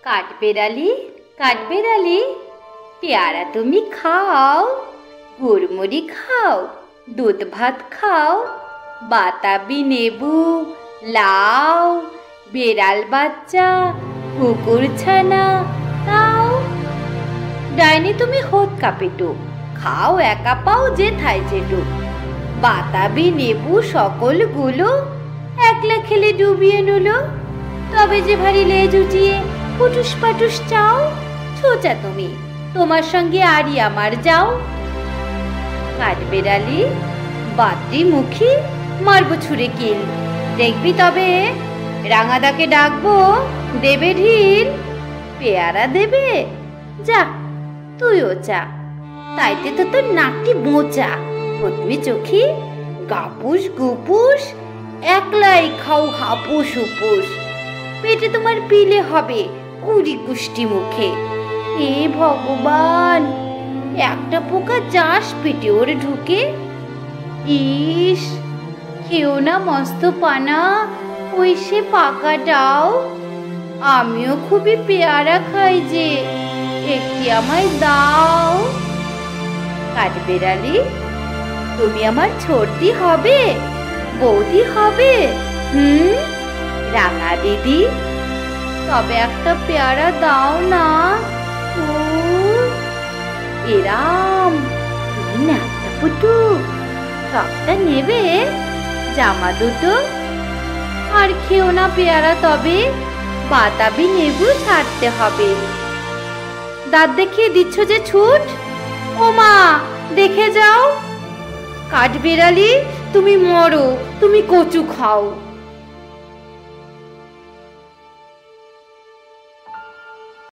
কাঠবেড়ালি, কাঠবেড়ালি, পেয়ারা তুমি খাও, গুড়মুড়ি খাও, দুধ ভাত খাও, বাতাবি নেবু, লাউ, বেড়াল বাচ্চা, কুকুর ছানা তাও। ডাইনি তুমি হোত কাপেটু, খাও একা পাও যে থাই যেটু। বাতাবি নেবু সকলগুলো একলা খেলে ডুবিয়ে নুলো। তবে যে ভারী লেজ উঠিয়ে ফুটুস পাটুস চাও, ছোচা তুমি, তোমার সঙ্গে আরই আমার যাও। কাঠবেড়ালি, বাদ্রি মুখী, মারবো ছুঁড়ে কিল, দেখবি তবে রাঙাদাকে ডাকবো, দেবে ঢিল। পেয়ারা দেবে, যা তুইও চা, তাইতে তো তোর নাকটি বোঁচা। পদ্মী চোখি, গাপুস গুপুস, একলাই খাও হাপুস উপুস। পেটে তোমার পিলে হবে কুড়ি কুষ্টি মুখে। হে ভগবান, একটা পোকা যাস পেটে ওর ঢুকে। ইস, খেও না মস্ত পানা, ওই সে পাকাটাও। আমিও খুবই পেয়ারা খাই যে, একটি আমায় দাও। কাঠবেড়ালি, তুমি আমার ছোটদি হবে, বৌদি হবে, রাঙা দিদি, তবে একটা পেয়ারা দাও না। এরাম তুমি না একটা পুটু, সবটা নেবে, জামা দুটো, আর খেও না পেয়ারা তবে, বাতাবি নেবু ছাড়তে হবে। দাঁত দেখিয়ে দিচ্ছ যে ছুট, ও মা দেখে যাও। কাঠবেড়ালি তুমি মরো, তুমি কচু খাও।